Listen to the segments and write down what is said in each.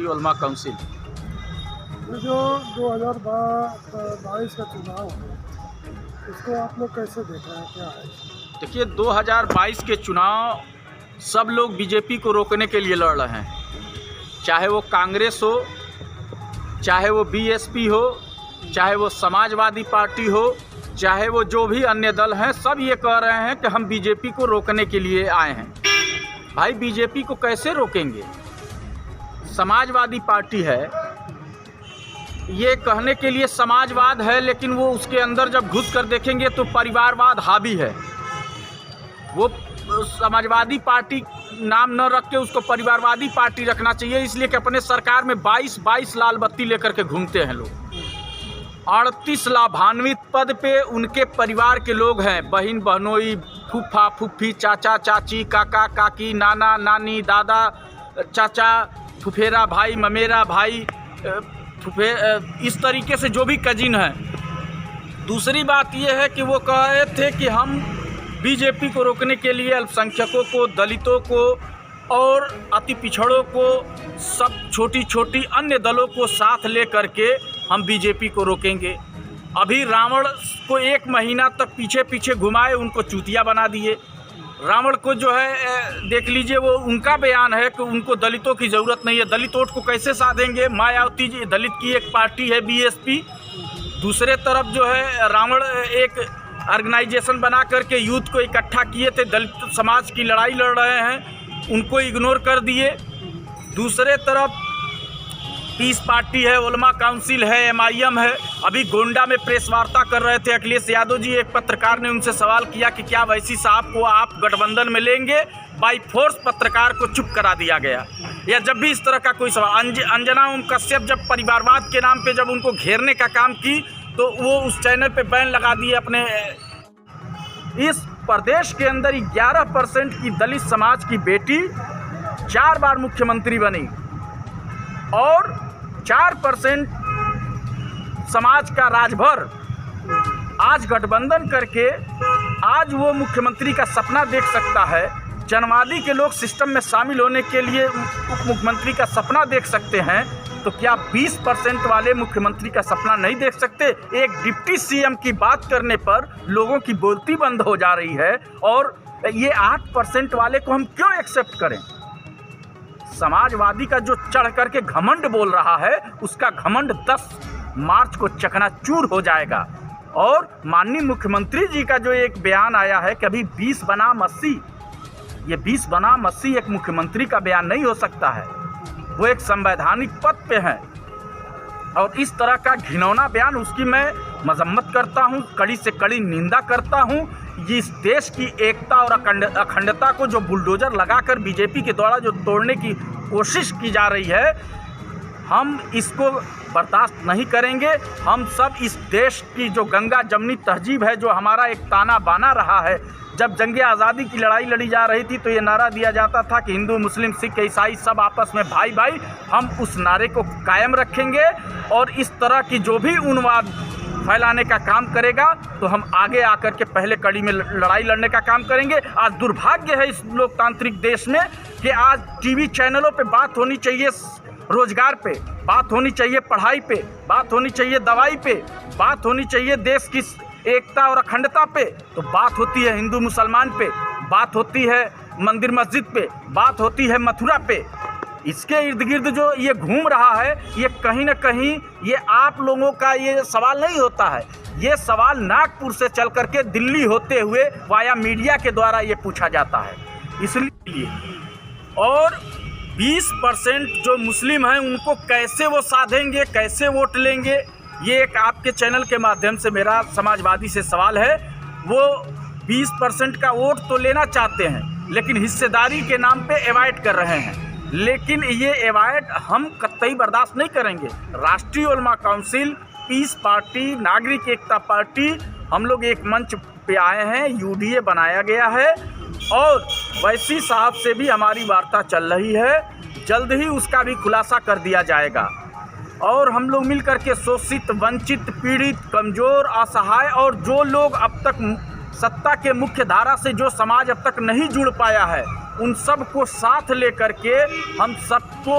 राष्ट्रीय उलमा काउंसिल। ये जो 2022 का चुनाव है, इसको आप लोग कैसे देख रहे हैं, क्या है? देखिए, 2022 के चुनाव सब लोग बीजेपी को रोकने के लिए लड़ रहे हैं, चाहे वो कांग्रेस हो, चाहे वो बीएसपी हो, चाहे वो समाजवादी पार्टी हो, चाहे वो जो भी अन्य दल हैं, सब ये कह रहे हैं कि हम बीजेपी को रोकने के लिए आए हैं। भाई, बीजेपी को कैसे रोकेंगे? समाजवादी पार्टी है, ये कहने के लिए समाजवाद है, लेकिन वो उसके अंदर जब घुस कर देखेंगे तो परिवारवाद हावी है। वो समाजवादी पार्टी नाम न रख के उसको परिवारवादी पार्टी रखना चाहिए, इसलिए कि अपने सरकार में 22 लाल बत्ती लेकर के घूमते हैं लोग। 38 लाभान्वित पद पे उनके परिवार के लोग हैं, बहन बहनोई, फूफा फूफी, चाचा चाची, काका काकी, नाना नानी, दादा चाचा, फुफेरा भाई, ममेरा भाई, इस तरीके से जो भी कजिन हैं। दूसरी बात यह है कि वो कह रहे थे कि हम बीजेपी को रोकने के लिए अल्पसंख्यकों को, दलितों को और अति पिछड़ों को, सब छोटी छोटी अन्य दलों को साथ ले करके हम बीजेपी को रोकेंगे। अभी रावण को 1 महीना तक पीछे पीछे घुमाए, उनको चूतिया बना दिए। रावण को जो है देख लीजिए, वो उनका बयान है कि उनको दलितों की ज़रूरत नहीं है। दलित वोट को कैसे साधेंगे? मायावती जी दलित की एक पार्टी है बीएसपी, दूसरे तरफ जो है रावण एक ऑर्गेनाइजेशन बना करके यूथ को इकट्ठा किए थे, दलित समाज की लड़ाई लड़ रहे हैं, उनको इग्नोर कर दिए। दूसरे तरफ पीस पार्टी है, उलमा काउंसिल है, एमआईएम है। अभी गोंडा में प्रेस वार्ता कर रहे थे अखिलेश यादव जी, एक पत्रकार ने उनसे सवाल किया कि क्या वैसी साहब को आप गठबंधन में लेंगे? बाई फोर्स पत्रकार को चुप करा दिया गया। या जब भी इस तरह का कोई सवाल, अंजना ओम कश्यप जब परिवारवाद के नाम पे जब उनको घेरने का काम की तो वो उस चैनल पे बैन लगा दिए अपने। इस प्रदेश के अंदर 11% की दलित समाज की बेटी 4 बार मुख्यमंत्री बनी और 4% समाज का राजभर आज गठबंधन करके आज वो मुख्यमंत्री का सपना देख सकता है। जनवादी के लोग सिस्टम में शामिल होने के लिए उप मुख्यमंत्री का सपना देख सकते हैं, तो क्या 20% वाले मुख्यमंत्री का सपना नहीं देख सकते? एक डिप्टी सीएम की बात करने पर लोगों की बोलती बंद हो जा रही है, और ये 8% वाले को हम क्यों एक्सेप्ट करें? समाजवादी का जो चढ़ करके घमंड बोल रहा है, उसका घमंड 10 मार्च को चकनाचूर हो जाएगा। और माननीय मुख्यमंत्री जी का जो एक बयान आया है कि अभी 20 बनाम 80, ये 20 बनाम 80 एक मुख्यमंत्री का बयान नहीं हो सकता है। वो एक संवैधानिक पद पे हैं, और इस तरह का घिनौना बयान, उसकी मैं मजम्मत करता हूँ, कड़ी से कड़ी निंदा करता हूँ। ये इस देश की एकता और अखंडता को जो बुलडोजर लगाकर बीजेपी के द्वारा जो तोड़ने की कोशिश की जा रही है, हम इसको बर्दाश्त नहीं करेंगे। हम सब इस देश की जो गंगा जमनी तहजीब है, जो हमारा एक ताना बाना रहा है, जब जंग आज़ादी की लड़ाई लड़ी जा रही थी तो ये नारा दिया जाता था कि हिंदू मुस्लिम सिख ईसाई सब आपस में भाई भाई। हम उस नारे को कायम रखेंगे, और इस तरह की जो भी उन्माद फैलाने का काम करेगा तो हम आगे आकर के पहले कड़ी में लड़ाई लड़ने का काम करेंगे। आज दुर्भाग्य है इस लोकतांत्रिक देश में कि आज टीवी चैनलों पे बात होनी चाहिए रोजगार पे, बात होनी चाहिए पढ़ाई पे, बात होनी चाहिए दवाई पे, बात होनी चाहिए देश की एकता और अखंडता पे, तो बात होती है हिंदू मुसलमान पे, बात होती है मंदिर मस्जिद पे, बात होती है मथुरा पे। इसके इर्द गिर्द जो ये घूम रहा है, ये कहीं ना कहीं ये आप लोगों का ये सवाल नहीं होता है, ये सवाल नागपुर से चल करके दिल्ली होते हुए वाया मीडिया के द्वारा ये पूछा जाता है। इसलिए और 20% जो मुस्लिम हैं उनको कैसे वो साधेंगे, कैसे वोट लेंगे, ये एक आपके चैनल के माध्यम से मेरा समाजवादी से सवाल है। वो 20% का वोट तो लेना चाहते हैं, लेकिन हिस्सेदारी के नाम पे अवॉइड कर रहे हैं। लेकिन ये अवॉइड हम कतई बर्दाश्त नहीं करेंगे। राष्ट्रीय उलमा काउंसिल, पीस पार्टी, नागरिक एकता पार्टी, हम लोग एक मंच पे आए हैं, यूडीए बनाया गया है, और वैसी साहब से भी हमारी वार्ता चल रही है। जल्द ही उसका भी खुलासा कर दिया जाएगा, और हम लोग मिल करके शोषित, वंचित, पीड़ित, कमज़ोर, असहाय और जो लोग अब तक सत्ता के मुख्य धारा से जो समाज अब तक नहीं जुड़ पाया है, उन सब को साथ लेकर के हम सबको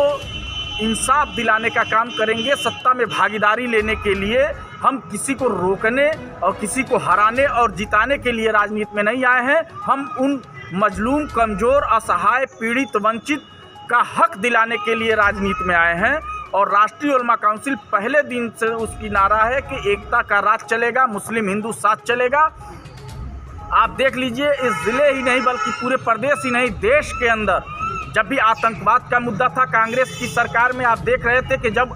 इंसाफ दिलाने का काम करेंगे। सत्ता में भागीदारी लेने के लिए हम किसी को रोकने और किसी को हराने और जिताने के लिए राजनीति में नहीं आए हैं। हम उन मजलूम, कमज़ोर, असहाय, पीड़ित, वंचित का हक दिलाने के लिए राजनीति में आए हैं। और राष्ट्रीय उलमा काउंसिल पहले दिन से उसकी नारा है कि एकता का राज चलेगा, मुस्लिम हिंदू साथ चलेगा। आप देख लीजिए, इस ज़िले ही नहीं बल्कि पूरे प्रदेश ही नहीं, देश के अंदर जब भी आतंकवाद का मुद्दा था कांग्रेस की सरकार में, आप देख रहे थे कि जब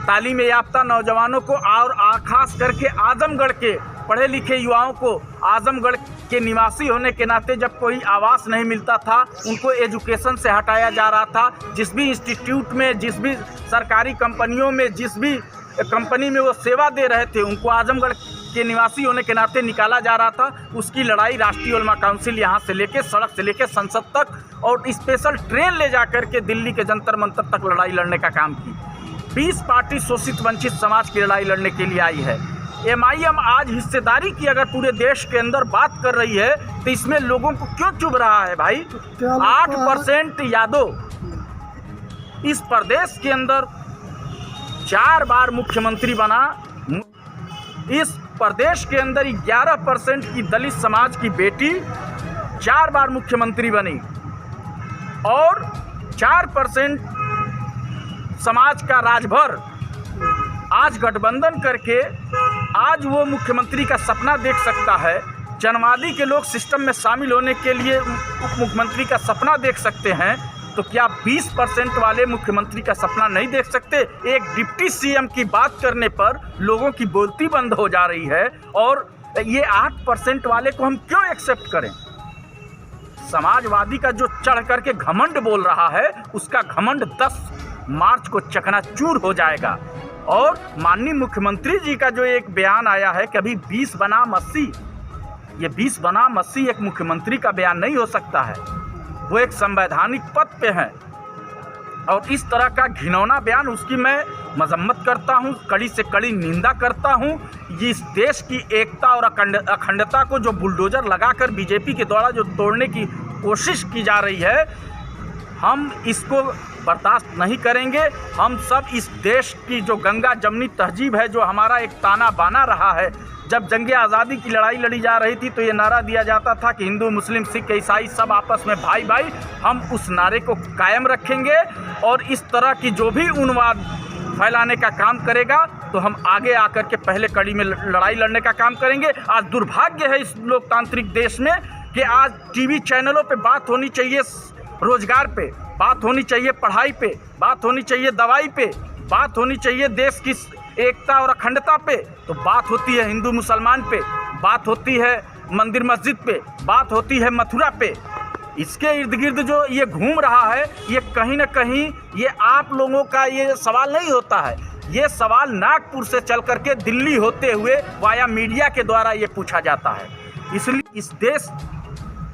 तालीम याफ्ता नौजवानों को और खास करके आजमगढ़ के पढ़े लिखे युवाओं को आजमगढ़ के निवासी होने के नाते जब कोई आवास नहीं मिलता था, उनको एजुकेशन से हटाया जा रहा था। जिस भी इंस्टीट्यूट में, जिस भी सरकारी कंपनियों में, जिस भी कंपनी में वो सेवा दे रहे थे, उनको आजमगढ़ के निवासी होने के नाते निकाला जा रहा था। उसकी लड़ाई राष्ट्रीय उलमा काउंसिल यहाँ से लेके, सड़क से लेके संसद तक और स्पेशल ट्रेन ले जा कर के दिल्ली के जंतर मंतर तक लड़ाई लड़ने का काम की। 20 पार्टी शोषित वंचित समाज की लड़ाई लड़ने के लिए आई है। MIM आज हिस्सेदारी की अगर पूरे देश के अंदर बात कर रही है तो इसमें लोगों को क्यों चुभ रहा है भाई? 8% यादव इस प्रदेश के अंदर 4 बार मुख्यमंत्री बना। इस प्रदेश के अंदर 11% की दलित समाज की बेटी 4 बार मुख्यमंत्री बनी और 4% समाज का राजभर आज गठबंधन करके आज वो मुख्यमंत्री का सपना देख सकता है। जनवादी के लोग सिस्टम में शामिल होने के लिए उप मुख्यमंत्री का सपना देख सकते हैं, तो क्या 20% वाले मुख्यमंत्री का सपना नहीं देख सकते? एक डिप्टी CM की बात करने पर लोगों की बोलती बंद हो जा रही है और ये 8% वाले को हम क्यों एक्सेप्ट करें? समाजवादी का जो चढ़ करके घमंड बोल रहा है, उसका घमंड 10 मार्च को चकनाचूर हो जाएगा। और माननीय मुख्यमंत्री जी का जो एक बयान आया है कि अभी 20 बनाम 80, ये 20 बनाम 80 एक मुख्यमंत्री का बयान नहीं हो सकता है। वो एक संवैधानिक पद पे हैं और इस तरह का घिनौना बयान, उसकी मैं मजम्मत करता हूँ, कड़ी से कड़ी निंदा करता हूँ। ये इस देश की एकता और अखंडता को जो बुलडोजर लगाकर बीजेपी के द्वारा जो तोड़ने की कोशिश की जा रही है, हम इसको बर्दाश्त नहीं करेंगे। हम सब इस देश की जो गंगा जमनी तहजीब है, जो हमारा एक ताना बाना रहा है, जब जंग आज़ादी की लड़ाई लड़ी जा रही थी तो ये नारा दिया जाता था कि हिंदू, मुस्लिम, सिख, ईसाई सब आपस में भाई भाई। हम उस नारे को कायम रखेंगे और इस तरह की जो भी उन्माद फैलाने का काम करेगा तो हम आगे आकर के पहले कड़ी में लड़ाई लड़ने का काम करेंगे। आज दुर्भाग्य है इस लोकतांत्रिक देश में कि आज टीवी चैनलों पे बात होनी चाहिए रोजगार पे, बात होनी चाहिए पढ़ाई पे, बात होनी चाहिए दवाई पे, बात होनी चाहिए देश की एकता और अखंडता पे, तो बात होती है हिंदू मुसलमान पे, बात होती है मंदिर मस्जिद पे, बात होती है मथुरा पे। इसके इर्द गिर्द जो ये घूम रहा है, ये कहीं ना कहीं ये आप लोगों का ये सवाल नहीं होता है। ये सवाल नागपुर से चल करके दिल्ली होते हुए वाया मीडिया के द्वारा ये पूछा जाता है। इसलिए इस देश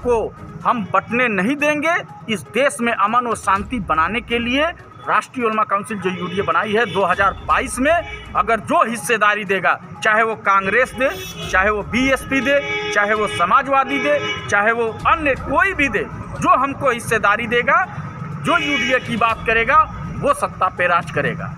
को हम बंटने नहीं देंगे। इस देश में अमन और शांति बनाने के लिए राष्ट्रीय उलमा काउंसिल जो यूडीए बनाई है 2022 में, अगर जो हिस्सेदारी देगा, चाहे वो कांग्रेस दे, चाहे वो BSP दे, चाहे वो समाजवादी दे, चाहे वो अन्य कोई भी दे, जो हमको हिस्सेदारी देगा, जो यूडीए की बात करेगा, वो सत्ता पे राज करेगा।